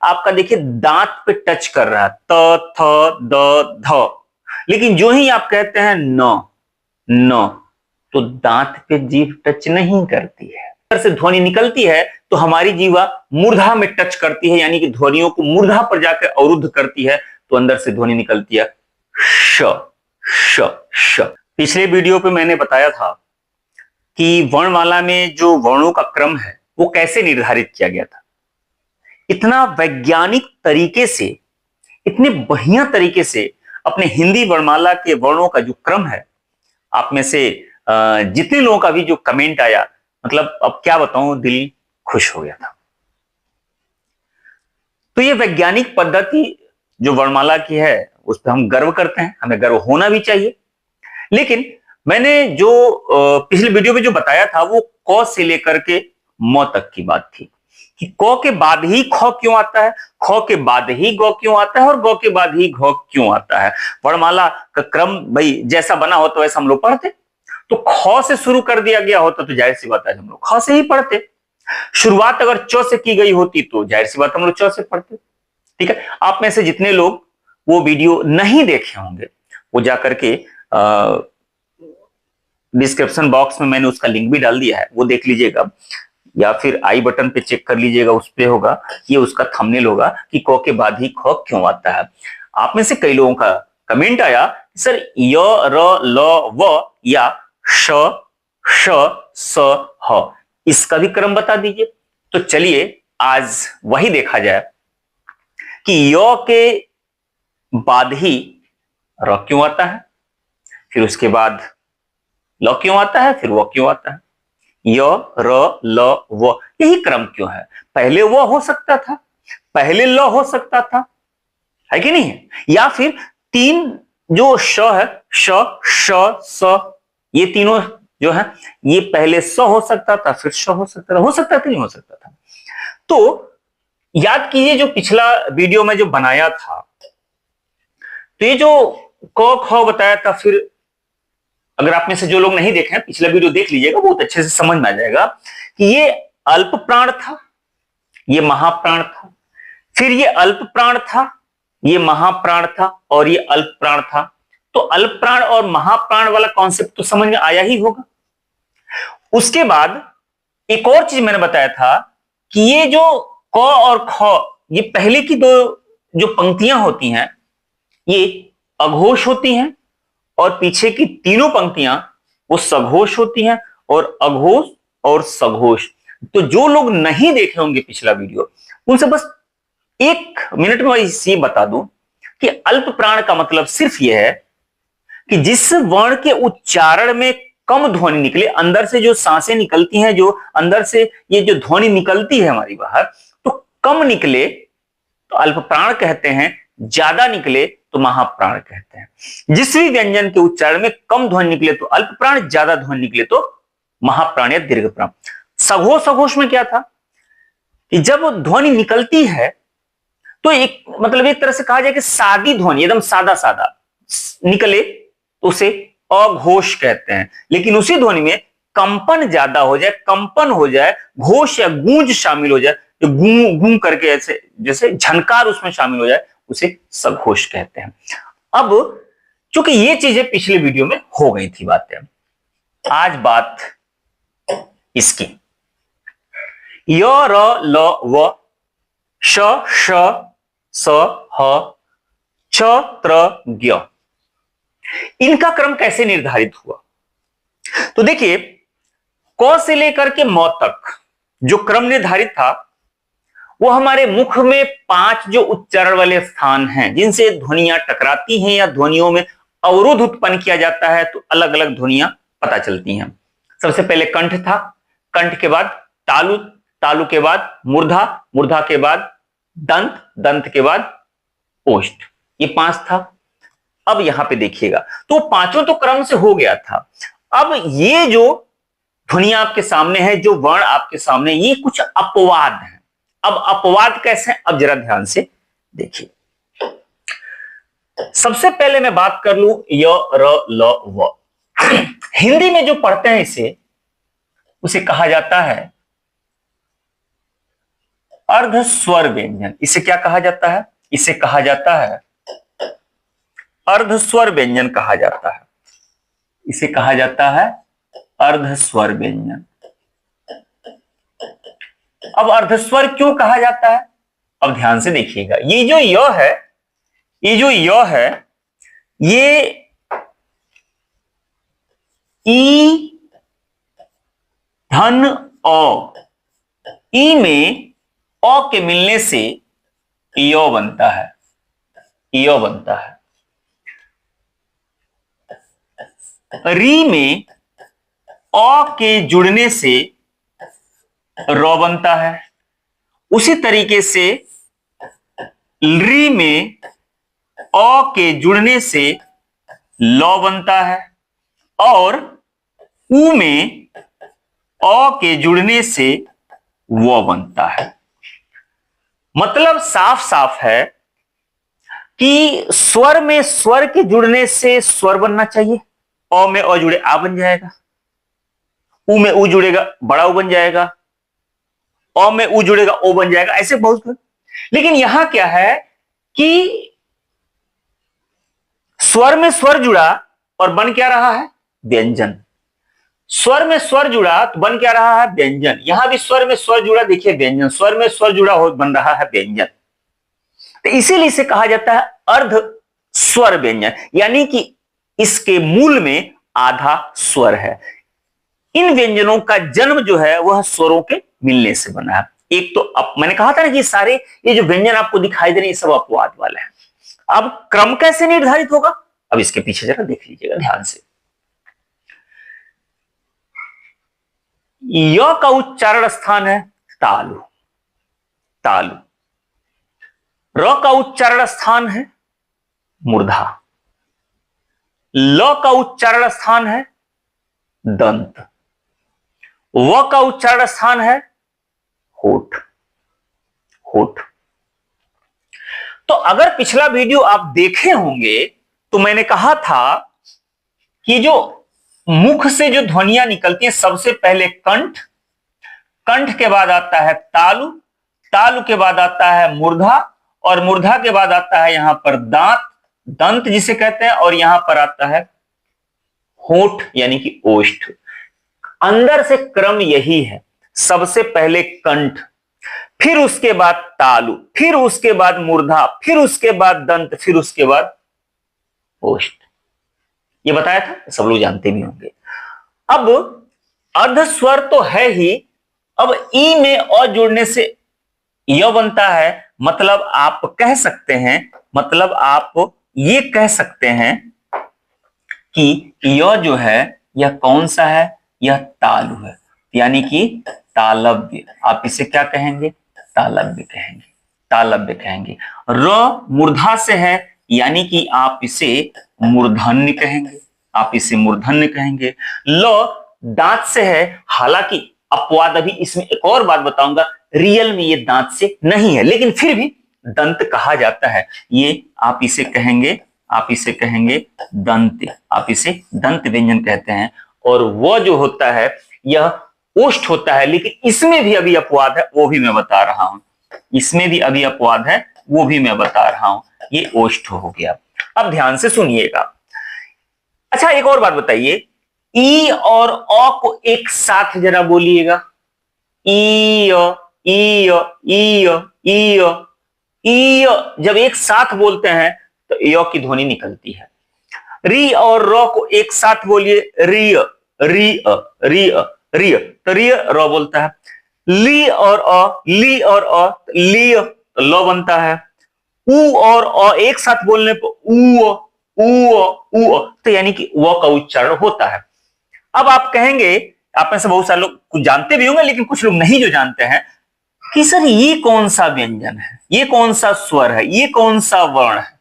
आपका देखिए दांत पे टच कर रहा है, त थ द ध। लेकिन जो ही आप कहते हैं न न, तो दांत पे जीभ टच नहीं करती है। अंदर से ध्वनि निकलती है तो हमारी जीवा मूर्धा में टच करती है, यानी कि ध्वनियों को मूर्धा पर जाकर अवरुद्ध करती है, तो अंदर से ध्वनि निकलती है श श श। पिछले वीडियो पे मैंने बताया था कि वर्णमाला में जो वर्णों का क्रम है वो कैसे निर्धारित किया गया था। इतना वैज्ञानिक तरीके से, इतने बढ़िया तरीके से अपने हिंदी वर्णमाला के वर्णों का जो क्रम है, आप में से जितने लोगों का भी जो कमेंट आया, मतलब अब क्या बताऊं, दिल खुश हो गया था। तो ये वैज्ञानिक पद्धति जो वर्णमाला की है उस पर हम गर्व करते हैं, हमें गर्व होना भी चाहिए। लेकिन मैंने जो पिछले वीडियो में जो बताया था वो क से लेकर के म तक की बात थी कि क के बाद ही ख क्यों आता है, ख के बाद ही ग क्यों आता है और ग के बाद ही घ क्यों आता है। वर्णमाला का क्रम भाई जैसा बना हो तो वैसा हम लोग पढ़ते, तो ख से शुरू कर दिया गया होता तो जाहिर सी बात है हम लोग ख से ही पढ़ते। शुरुआत अगर च से की गई होती तो जाहिर सी बात हम लोग च से पढ़ते। ठीक है, आप में से जितने लोग वो वीडियो नहीं देखे होंगे वो जाकर के डिस्क्रिप्शन बॉक्स में मैंने उसका लिंक भी डाल दिया है, वो देख लीजिएगा, या फिर आई बटन पे चेक कर लीजिएगा, उस पे होगा, ये उसका थंबनेल होगा कि क के बाद ही ख क्यों आता है। आप में से कई लोगों का कमेंट आया सर य र ल व या श श स ह, इसका भी क्रम बता दीजिए। तो चलिए आज वही देखा जाए कि य के बाद ही र क्यों आता है, फिर उसके बाद ल क्यों आता है, फिर व क्यों आता है, य र ल व, यही क्रम क्यों है। पहले व हो सकता था, पहले ल हो सकता था, है कि नहीं, या फिर तीन जो श है, श श स, ये तीनों जो है ये पहले स हो सकता था फिर श हो सकता था, हो सकता था नहीं हो सकता था। तो याद कीजिए जो पिछला वीडियो में जो बनाया था, तो ये जो क ख बताया था, फिर अगर आप में से जो लोग नहीं देखे हैं पिछला वीडियो देख लीजिएगा, बहुत अच्छे से समझ में आ जाएगा कि ये अल्प प्राण था, ये महाप्राण था, फिर ये अल्प प्राण था, ये महाप्राण था और ये अल्प प्राण था। तो अल्प प्राण और महाप्राण वाला कॉन्सेप्ट तो समझ में आया ही होगा। उसके बाद एक और चीज मैंने बताया था कि ये जो क और ख, ये पहले की दो जो पंक्तियां होती हैं ये अघोष होती हैं और पीछे की तीनों पंक्तियां वो सघोष होती हैं, और अघोष और सघोष। तो जो लोग नहीं देखे होंगे पिछला वीडियो, उनसे बस एक मिनट में ये बता दूं कि अल्प प्राण का मतलब सिर्फ यह है कि जिस वर्ण के उच्चारण में कम ध्वनि निकले, अंदर से जो सांसें निकलती हैं, जो अंदर से ये जो ध्वनि निकलती है हमारी बाहर, तो कम निकले तो अल्प प्राण कहते हैं, ज्यादा निकले तो महाप्राण कहते हैं। जिस भी व्यंजन के उच्चारण में कम ध्वनि निकले तो अल्प प्राण, ज्यादा ध्वनि निकले तो महाप्राण या दीर्घ प्राण। सघोष सघोष में क्या था कि जब ध्वनि निकलती है तो एक मतलब एक तरह से कहा जाए कि सादी ध्वनि, एकदम सादा सादा निकले तो उसे अघोष कहते हैं। लेकिन उसी ध्वनि में कंपन ज्यादा हो जाए, कंपन हो जाए, घोष या गूंज शामिल हो जाए, तो गूं गूं करके ऐसे जैसे झनकार उसमें शामिल हो जाए, उसे सघोष कहते हैं। अब चूंकि ये चीजें पिछले वीडियो में हो गई थी बातें, आज बात इसकी य र ल व श श स ह छ त्र ज्ञ, इनका क्रम कैसे निर्धारित हुआ। तो देखिए क से लेकर के म तक जो क्रम निर्धारित था वो हमारे मुख में 5 जो उच्चारण वाले स्थान हैं जिनसे ध्वनियां टकराती हैं या ध्वनियों में अवरोध उत्पन्न किया जाता है, तो अलग अलग ध्वनियां पता चलती हैं। सबसे पहले कंठ था, कंठ के बाद तालु, तालु के बाद मूर्धा, मूर्धा के बाद दंत, दंत के बाद ओष्ठ, ये 5 था। अब यहां पे देखिएगा तो पांचों तो क्रम से हो गया था। अब ये जो ध्वनि आपके सामने है, जो वर्ण आपके सामने, ये कुछ अपवाद हैं। अब अपवाद कैसे हैं, अब जरा ध्यान से देखिए। सबसे पहले मैं बात कर लूं य र ल व। हिंदी में जो पढ़ते हैं इसे, उसे कहा जाता है अर्ध स्वर व्यंजन, इसे क्या कहा जाता है? इसे कहा जाता है अर्ध स्वर व्यंजन कहा जाता है। इसे कहा जाता है अर्ध स्वर व्यंजन। अब अर्धस्वर क्यों कहा जाता है? अब ध्यान से देखिएगा, ये जो य है, ये जो य है, ये ई धन औ, ई में औ के मिलने से यो बनता है, यो बनता है। री में औ के जुड़ने से रौ बनता है। उसी तरीके से री में औ के जुड़ने से लौ बनता है और उ में औ के जुड़ने से वो बनता है। मतलब साफ साफ है कि स्वर में स्वर के जुड़ने से स्वर बनना चाहिए। औ में औ जुड़े आ बन जाएगा, उ में उ जुड़ेगा बड़ा उ बन जाएगा, औ में उ जुड़ेगा ओ बन जाएगा, ऐसे बहुत कुछ। लेकिन यहां क्या है कि स्वर में स्वर जुड़ा और बन क्या रहा है? व्यंजन। स्वर में स्वर जुड़ा तो बन क्या रहा है? व्यंजन। यहां भी स्वर में स्वर जुड़ा, देखिए व्यंजन, स्वर में स्वर जुड़ा हो बन रहा है व्यंजन। तो इसीलिए इसे कहा जाता है अर्ध स्वर व्यंजन, यानी कि इसके मूल में आधा स्वर है। इन व्यंजनों का जन्म जो है वह स्वरों के मिलने से बना है। एक तो अब मैंने कहा था ना कि सारे ये जो व्यंजन आपको दिखाई दे रहे हैं सब अपवाद वाले हैं। अब क्रम कैसे निर्धारित होगा? अब इसके पीछे जरा देख लीजिएगा ध्यान से। य का उच्चारण स्थान है तालु, तालु। र का उच्चारण स्थान है मूर्धा। ल का उच्चारण स्थान है दंत। व का उच्चारण स्थान है होठ, होठ। तो अगर पिछला वीडियो आप देखे होंगे तो मैंने कहा था कि जो मुख से जो ध्वनियां निकलती हैं सबसे पहले कंठ, कंठ के बाद आता है तालु, तालु के बाद आता है मूर्धा और मूर्धा के बाद आता है यहां पर दांत, दंत जिसे कहते हैं, और यहां पर आता है होठ यानी कि ओष्ठ। अंदर से क्रम यही है, सबसे पहले कंठ, फिर उसके बाद तालु, फिर उसके बाद मूर्धा, फिर उसके बाद दंत, फिर उसके बाद ओष्ठ। ये बताया था, सब लोग जानते भी होंगे। अब अर्ध स्वर तो है ही, अब ई में अ जोड़ने से य बनता है। मतलब आप कह सकते हैं, मतलब आप ये कह सकते हैं कि य जो है यह कौन सा है? यह तालु है, यानी कि तालव्य। आप इसे क्या कहेंगे? तालव्य कहेंगे, तालव्य कहेंगे। र मूर्धा से है, यानी कि आप इसे मूर्धन्य कहेंगे, आप इसे मूर्धन्य कहेंगे। ल दांत से है, हालांकि अपवाद, अभी इसमें एक और बात बताऊंगा, रियल में ये दांत से नहीं है, लेकिन फिर भी दंत कहा जाता है। ये आप इसे कहेंगे, आप इसे कहेंगे दंत, आप इसे दंत व्यंजन कहते हैं। और वो जो होता है यह ओष्ठ होता है, लेकिन इसमें भी अभी अपवाद है, वो भी मैं बता रहा हूं। इसमें भी अभी अपवाद है, वो भी मैं बता रहा हूं। ये ओष्ठ हो गया। अब ध्यान से सुनिएगा। अच्छा एक और बात बताइए, ई और औ को एक साथ जरा बोलिएगा। ई ई ई ई ई, जब एक साथ बोलते हैं तो य की ध्वनि निकलती है। री और र को एक साथ बोलिए, रिय री री रिय, तो रिय र बोलता है। ली और अ, ली और अ, ली ल बनता है। उ और अ एक साथ बोलने पर उ उ, तो यानी कि व का उच्चारण होता है। अब आप कहेंगे, आप में से बहुत सारे लोग कुछ जानते भी होंगे, लेकिन कुछ लोग नहीं जो जानते हैं कि सर ये कौन सा व्यंजन है, ये कौन सा स्वर है, ये कौन सा वर्ण है।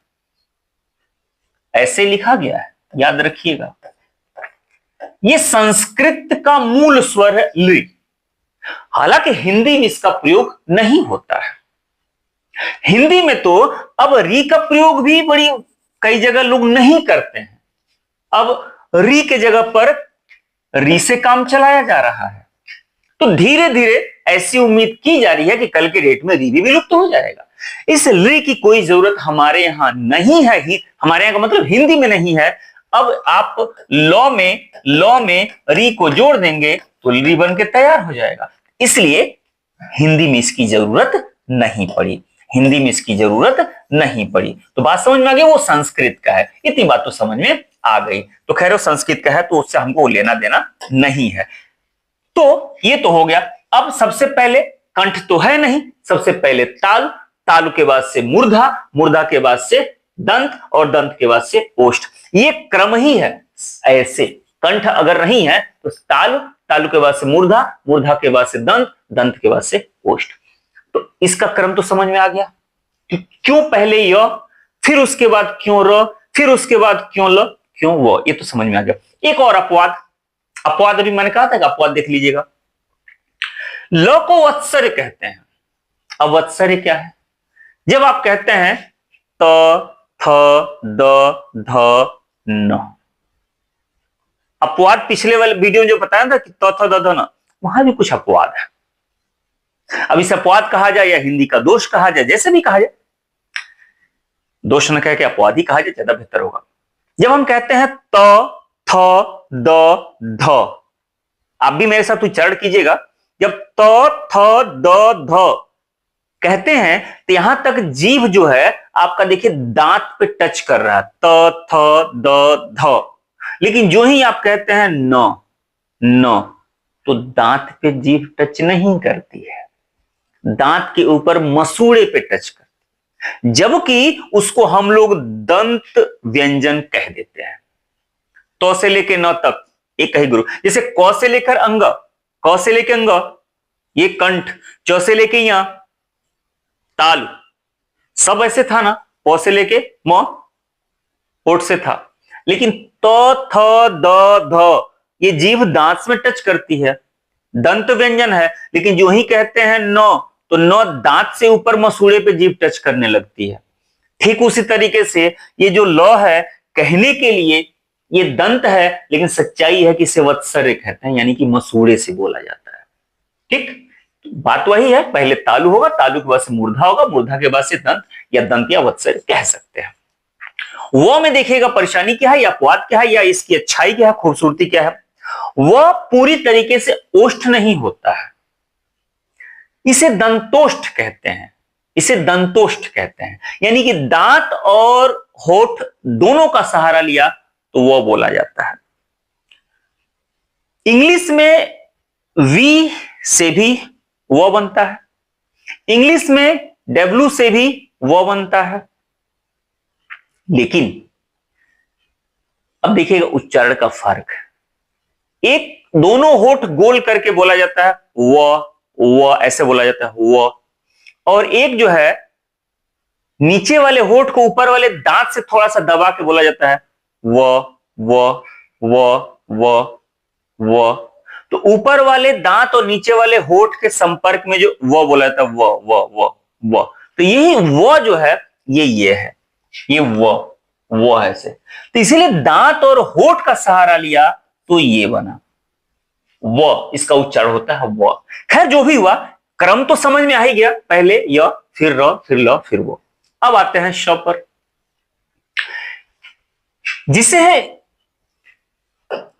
ऐसे लिखा गया है, याद रखिएगा। ये संस्कृत का मूल स्वर है ली, हालांकि हिंदी में इसका प्रयोग नहीं होता है। हिंदी में तो अब री का प्रयोग भी बड़ी कई जगह लोग नहीं करते हैं। अब री के जगह पर री से काम चलाया जा रहा है। तो धीरे धीरे ऐसी उम्मीद की जा रही है कि कल के डेट में री भी विलुप्त हो जाएगा। इस री की कोई जरूरत हमारे यहां नहीं है, हमारे यहां का मतलब हिंदी में नहीं है। अब आप लॉ में री को जोड़ देंगे तो री बन के तैयार हो जाएगा। इसलिए हिंदी में इसकी जरूरत नहीं पड़ी, हिंदी में इसकी जरूरत नहीं पड़ी। तो बात समझ में आ गई, वो संस्कृत का है, इतनी बात तो समझ में आ गई। तो खैर वो संस्कृत का है तो उससे हमको लेना देना नहीं है। तो ये तो हो गया। अब सबसे पहले कंठ तो है नहीं, सबसे पहले ताल, तालु के बाद से मूर्धा, मूर्धा के बाद से दंत और दंत के बाद से ओष्ठ। ये क्रम ही है। ऐसे कंठ अगर नहीं है तो तालु, तालु के बाद से मूर्धा, मूर्धा के बाद से दंत, दंत के बाद से ओष्ठ। तो इसका क्रम तो समझ में आ गया कि क्यों पहले य, फिर उसके बाद क्यों र, फिर उसके बाद क्यों ल, क्यों वो, ये तो समझ में आ गया। एक और अपवाद, अपवाद अभी मैंने कहा था कि अपवाद देख लीजिएगा। ल को वत्सर्य कहते हैं। अब वत्सर्य क्या है? जब आप कहते हैं त थ द ध न, अपवाद पिछले वाले वीडियो में जो बताया था कि त थ द ध न, वहां भी कुछ अपवाद है। अब इसे अपवाद कहा जाए या हिंदी का दोष कहा जाए, जैसे भी कहा जाए, दोष न कह के अपवाद ही कहा जाए ज्यादा बेहतर होगा। जब हम कहते हैं त थ द ध, आप भी मेरे साथ उच्चारण कीजिएगा। जब त थ द ध कहते हैं तो यहां तक जीभ जो है आपका देखिए दांत पे टच कर रहा है, त थ द ध। लेकिन जो ही आप कहते हैं न, न, तो दांत पे जीभ टच नहीं करती है, दांत के ऊपर मसूड़े पे टच करती है, जबकि उसको हम लोग दंत व्यंजन कह देते हैं। तो से लेके न तक एक ही गुरु, जैसे क से लेकर अंग, क से लेके अंग ये कंठ, च से लेके यहां तालु, सब ऐसे था ना, प से लेके म होठ से था। लेकिन त थ द ध ये जीभ दांत में टच करती है, दंत व्यंजन है, लेकिन जो ही कहते हैं न, तो न दांत से ऊपर मसूड़े पे जीभ टच करने लगती है। ठीक उसी तरीके से ये जो ल है, कहने के लिए ये दंत है, लेकिन सच्चाई है कि इसे वत्सर्य कहते हैं, यानी कि मसूड़े से बोला जाता है। ठीक, बात वही है, पहले तालु होगा, तालु के बाद से मूर्धा होगा, मूर्धा के बाद से दंत या दंत या वत्सर्य कह सकते हैं। वो में देखिएगा परेशानी क्या है या अपवाद क्या है या इसकी अच्छाई क्या है, खूबसूरती क्या है। वह पूरी तरीके से ओष्ठ नहीं होता है, इसे दंतोष्ठ कहते हैं, इसे दंतोष्ठ कहते हैं, यानी कि दांत और होठ दोनों का सहारा लिया तो वह बोला जाता है। इंग्लिश में वी से भी वह बनता है, इंग्लिश में डब्ल्यू से भी वह बनता है। लेकिन अब देखिएगा उच्चारण का फर्क, एक दोनों होठ गोल करके बोला जाता है व ऐसे बोला जाता है व, और एक जो है नीचे वाले होठ को ऊपर वाले दांत से थोड़ा सा दबा के बोला जाता है व व व व व। तो ऊपर वाले दांत और नीचे वाले होठ के संपर्क में जो व बोला जाता है व व व व, तो यही व जो है ये है, ये वो है ऐसे। तो इसीलिए दांत और होठ का सहारा लिया तो ये बना वो, इसका उच्चारण होता है वो। खैर जो भी हुआ, क्रम तो समझ में आ ही गया, पहले य, फिर र, फिर ल, फिर वो। अब आते हैं श पर, जिसे है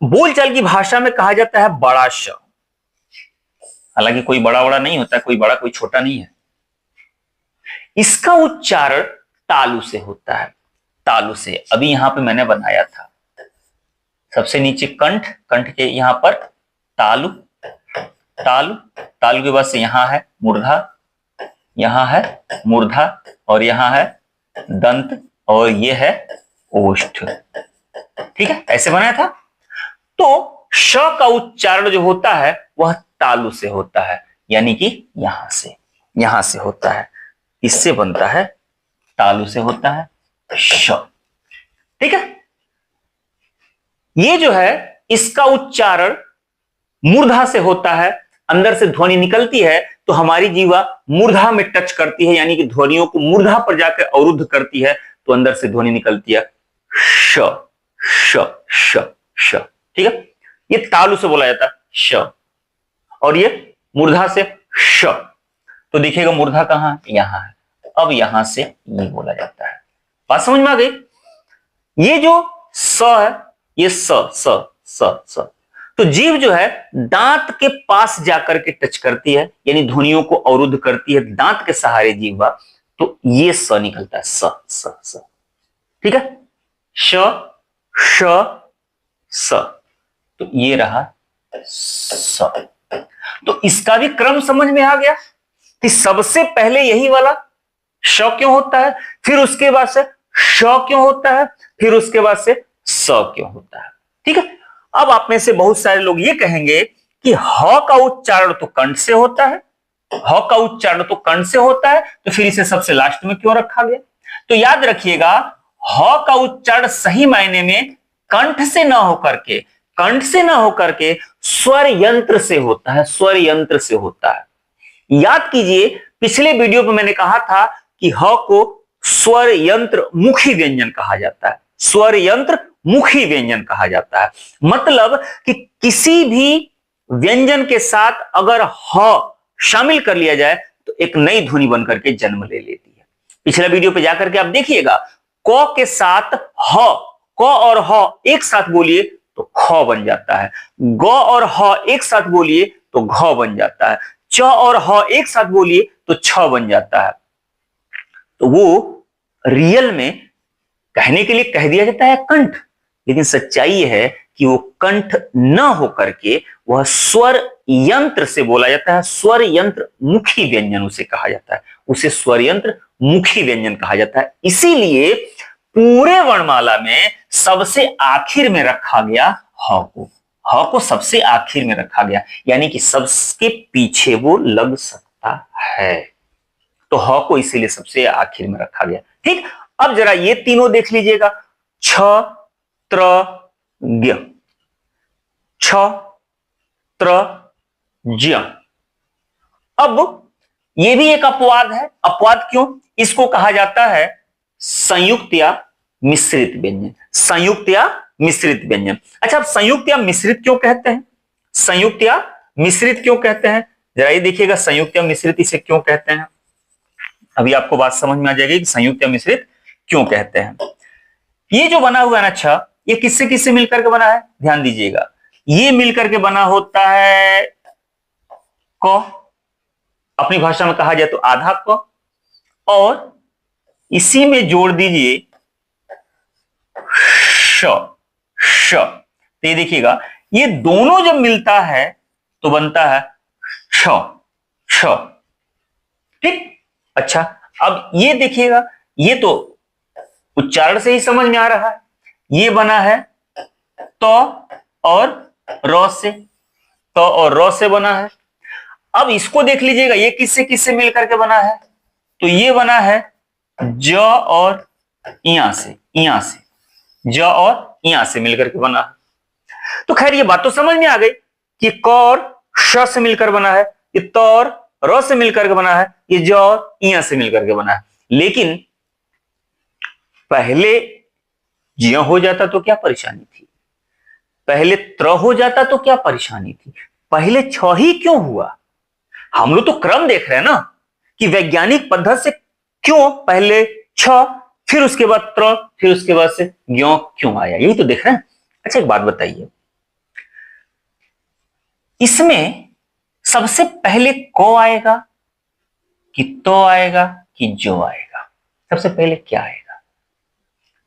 बोलचाल की भाषा में कहा जाता है बड़ा श। हालांकि कोई बड़ा बड़ा नहीं होता, कोई बड़ा कोई छोटा नहीं है। इसका उच्चारण तालु से होता है, तालु से। अभी यहां पे मैंने बनाया था, सबसे नीचे कंठ, कंठ के यहां पर तालु, तालु, तालु के बाद से यहां है मूर्धा, यहां है मूर्धा, और यहां है दंत, और ये है ओष्ठ। ठीक है, ऐसे बनाया था। तो श का उच्चारण जो होता है वह तालु से होता है, यानी कि यहां से होता है, इससे बनता है, तालु से होता है श। ठीक है, ये जो है इसका उच्चारण मूर्धा से होता है, अंदर से ध्वनि निकलती है तो हमारी जीवा मूर्धा में टच करती है, यानी कि ध्वनियों को मूर्धा पर जाकर अवरुद्ध करती है, तो अंदर से ध्वनि निकलती है श श श श। ठीक है, ये तालु से बोला जाता है श, और ये मूर्धा से श, तो देखिएगा मूर्धा कहां है, यहां है। अब यहां से ये बोला जाता है। बात समझ में आ गई? ये जो स है, ये स स स स, तो जीभ जो है दांत के पास जाकर के टच करती है, यानी ध्वनियों को अवरुद्ध करती है दांत के सहारे जीवा, तो ये स निकलता है, स स स। ठीक है, श श स, तो ये रहा स। तो इसका भी क्रम समझ में आ गया कि सबसे पहले यही वाला श क्यों होता है, फिर उसके बाद से श क्यों होता है, फिर उसके बाद से स क्यों होता है। ठीक है, अब आप में से बहुत सारे लोग ये कहेंगे कि ह का उच्चारण तो कंठ से होता है, ह का उच्चारण तो कंठ से होता है, तो फिर इसे सबसे लास्ट में क्यों रखा गया? तो याद रखिएगा, ह का उच्चारण सही मायने में कंठ से ना होकर के, कंठ से ना होकर के स्वर यंत्र से होता है, स्वर यंत्र से होता है। याद कीजिए, पिछले वीडियो में मैंने कहा था कि ह को स्वर यंत्र मुखी व्यंजन कहा जाता है, स्वर यंत्र मुखी व्यंजन कहा जाता है। मतलब कि किसी भी व्यंजन के साथ अगर ह शामिल कर लिया जाए तो एक नई ध्वनि बनकर के जन्म ले लेती है। पिछला वीडियो पे जाकर के आप देखिएगा, क के साथ ह, क और ह एक साथ बोलिए तो ख बन जाता है, ग और ह एक साथ बोलिए तो घ बन जाता है, च और ह एक साथ बोलिए तो छ बन जाता है। तो वो रियल में कहने के लिए कह दिया जाता है कंठ, लेकिन सच्चाई यह है कि वो कंठ न होकर के वह स्वर यंत्र से बोला जाता है, स्वर यंत्र मुखी व्यंजन उसे कहा जाता है, उसे स्वर यंत्र मुखी व्यंजन कहा जाता है। इसीलिए पूरे वर्णमाला में सबसे आखिर में रखा गया ह को, ह को सबसे आखिर में रखा गया, यानी कि सबके पीछे वो लग सकता है, तो ह को इसीलिए सबसे आखिर में रखा गया। ठीक, अब जरा ये तीनों देख लीजिएगा, छ त्र ज्ञ, छ त्र ज्ञ। अब ये भी एक अपवाद है। अपवाद क्यों? इसको कहा जाता है संयुक्त या मिश्रित व्यंजन, संयुक्त या मिश्रित व्यंजन। अच्छा, अब संयुक्त या मिश्रित क्यों कहते हैं, संयुक्त या मिश्रित क्यों कहते हैं? जरा ये देखिएगा, संयुक्त या मिश्रित इसे क्यों कहते हैं। अभी आपको बात समझ में आ जाएगी कि संयुक्त या मिश्रित क्यों कहते हैं। ये जो बना हुआ है ना छ, ये किससे किससे मिलकर के बना है? ध्यान दीजिएगा, ये मिलकर के बना होता है क, अपनी भाषा में कहा जाए तो आधा क, और इसी में जोड़ दीजिए श, श। तो ये देखिएगा, ये दोनों जब मिलता है तो बनता है छ, छ। ठीक, अच्छा, अब ये देखिएगा, ये तो उच्चारण से ही समझ में आ रहा है, ये बना है तो और र से, तो और र से बना है। अब इसको देख लीजिएगा, ये किससे किससे मिलकर के बना है? तो ये बना है ज और इया से, इया से, ज और इया से मिलकर के बना है। तो खैर ये बात तो समझ में आ गई कि क और श से मिलकर बना है, ये त और र से मिलकर के बना है, ये ज और इया से मिलकर के बना है। लेकिन पहले ज्य हो जाता तो क्या परेशानी थी, पहले त्र हो जाता तो क्या परेशानी थी, पहले छ ही क्यों हुआ? हम लोग तो क्रम देख रहे हैं ना कि वैज्ञानिक पद्धति से क्यों पहले छ, फिर उसके बाद त्र, फिर उसके बाद से ज्ञ क्यों आया, यही तो देख रहे हैं। अच्छा, एक बात बताइए, इसमें सबसे पहले क आएगा कि तो आएगा कि जो आएगा? सबसे पहले क्या आएगा?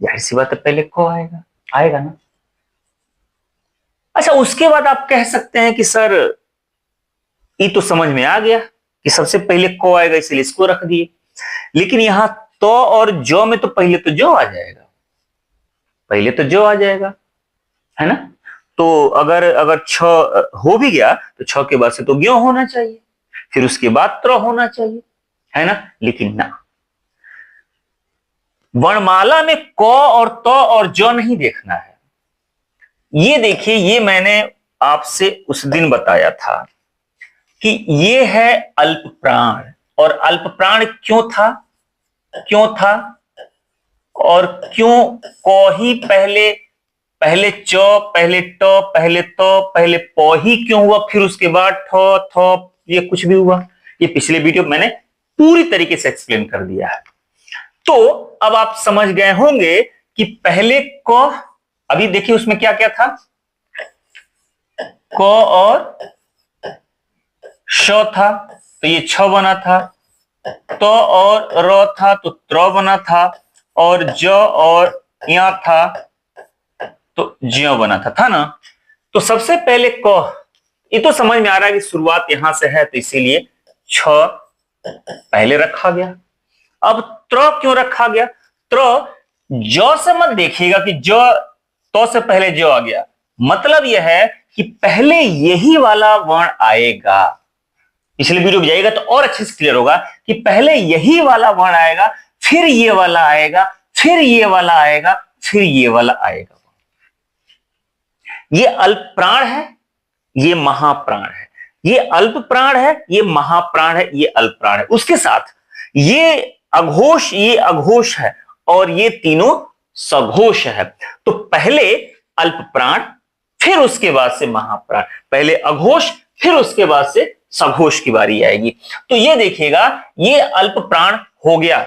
जाहिर सी बात है पहले को आएगा, आएगा ना। अच्छा, उसके बाद आप कह सकते हैं कि सर ये तो समझ में आ गया कि सबसे पहले को आएगा इसलिए इसको रख दिए, लेकिन यहां तो और जो में तो पहले तो जो आ जाएगा, पहले तो जो आ जाएगा, है ना। तो अगर अगर छ हो भी गया तो छ के बाद से तो ज्ञ होना चाहिए, फिर उसके बाद त्र होना चाहिए, है ना। लेकिन ना, वर्णमाला में क और त और ज नहीं देखना है। ये देखिए, ये मैंने आपसे उस दिन बताया था कि ये है अल्प प्राण, और अल्प प्राण क्यों था, क्यों था, और क्यों क ही पहले, पहले च, पहले ट, पहले त, पहले प ही क्यों हुआ, फिर उसके बाद ठ, थ, ये कुछ भी हुआ, ये पिछले वीडियो मैंने पूरी तरीके से एक्सप्लेन कर दिया है। तो अब आप समझ गए होंगे कि पहले क, अभी देखिए उसमें क्या क्या था, क और श था तो ये छ बना था, त और र था तो त्र बना था, और ज और या था तो ज्यो बना था ना। तो सबसे पहले क, ये तो समझ में आ रहा है कि शुरुआत यहां से है तो इसीलिए छ पहले रखा गया। अब त्र क्यों रखा गया? त्र ज से मत देखिएगा कि ज तो से पहले जो आ गया, मतलब यह है कि पहले यही वाला वर्ण आएगा। पिछले वीडियो में जाइएगा तो और अच्छे से क्लियर होगा कि पहले यही वाला वर्ण आएगा, फिर ये वाला आएगा, फिर ये वाला आएगा, फिर ये वाला आएगा। ये अल्प प्राण है, ये महाप्राण है, ये अल्प प्राण है, ये महाप्राण है, ये अल्प प्राण है। उसके साथ ये अघोष, ये अघोष है, और ये तीनों सघोष है। तो पहले अल्प प्राण, फिर उसके बाद से महाप्राण, पहले अघोष फिर उसके बाद से सघोष की बारी आएगी। तो ये देखिएगा ये अल्प प्राण हो गया,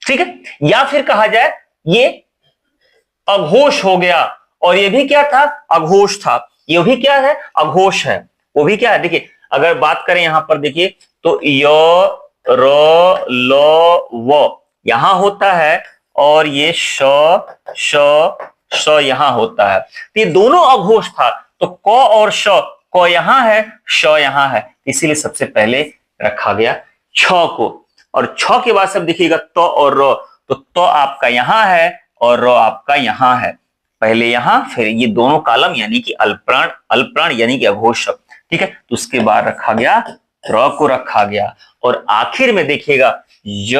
ठीक है, या फिर कहा जाए ये अघोष हो गया, और ये भी क्या था? अघोष था। ये भी क्या है? अघोष है। वो भी क्या है? देखिए अगर बात करें यहां पर देखिए तो य र ल व यहां होता है, और ये श श श यहां होता है। तो ये दोनों अघोष था, तो क और श, क यहां है, श यहां है, इसीलिए सबसे पहले रखा गया छ को। और छ के बाद सब देखिएगा त और र, तो त आपका यहां है और र आपका यहां है, पहले यहां फिर ये दोनों कालम यानी कि अल्पप्राण, अल्पप्राण यानी कि अघोष शब्द, ठीक है। तो उसके बाद रखा गया त्र को रखा गया, और आखिर में देखिएगा य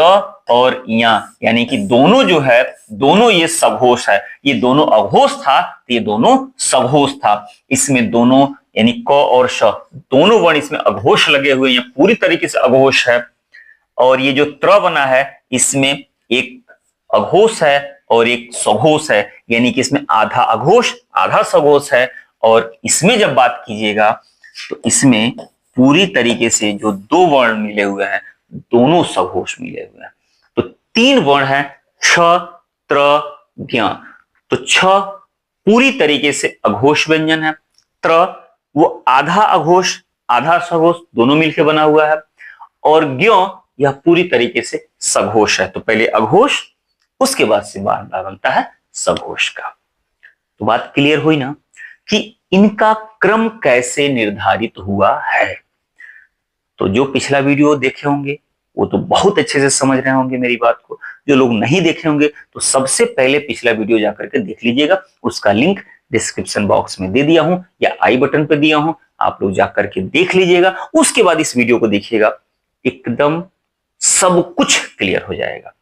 और या यानी कि दोनों जो है, दोनों ये सघोष है, ये दोनों अघोष था तो ये दोनों सघोष था। इसमें दोनों यानी क और श दोनों वर्ण इसमें अघोष लगे हुए हैं, पूरी तरीके से अघोष है। और ये जो त्र बना है इसमें एक अघोष है और एक सघोष है, यानी कि इसमें आधा अघोष आधा सघोष है। और इसमें जब बात कीजिएगा तो इसमें पूरी तरीके से जो दो वर्ण मिले हुए हैं, दोनों सघोष मिले हुए हैं। तो तीन वर्ण है छ त्र ज्ञ। तो छ पूरी तरीके से अघोष व्यंजन है, त्र वो आधा अघोष आधा सघोष दोनों मिलकर बना हुआ है, और ज्ञ यह पूरी तरीके से सघोष है। तो पहले अघोष, उसके बाद से बारंबार बनता है सघोष का। तो बात क्लियर हुई ना कि इनका क्रम कैसे निर्धारित हुआ है। तो जो पिछला वीडियो देखे होंगे वो तो बहुत अच्छे से समझ रहे होंगे मेरी बात को। जो लोग नहीं देखे होंगे तो सबसे पहले पिछला वीडियो जाकर के देख लीजिएगा, उसका लिंक डिस्क्रिप्शन बॉक्स में दे दिया हूं या आई बटन पे दिया हूं, आप लोग जाकर के देख लीजिएगा। उसके बाद इस वीडियो को देखिएगा, एकदम सब कुछ क्लियर हो जाएगा।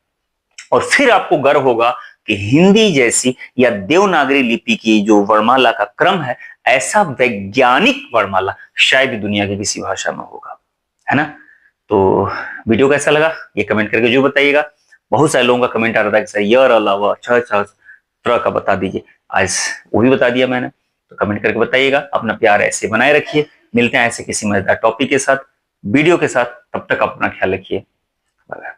और फिर आपको गर्व होगा कि हिंदी जैसी या देवनागरी लिपि की जो वर्णमाला का क्रम है, ऐसा वैज्ञानिक वर्णमाला शायद दुनिया की किसी भाषा में होगा, है ना। तो वीडियो कैसा लगा ये कमेंट करके जो बताइएगा। बहुत सारे लोगों का कमेंट आ रहा था कि सर य र ल व छ छ त्र का बता दीजिए, आज वो भी बता दिया मैंने। तो कमेंट करके बताइएगा। अपना प्यार ऐसे बनाए रखिए, मिलते हैं ऐसे किसी मजेदार टॉपिक के साथ, वीडियो के साथ। तब तक अपना ख्याल रखिए। बाय।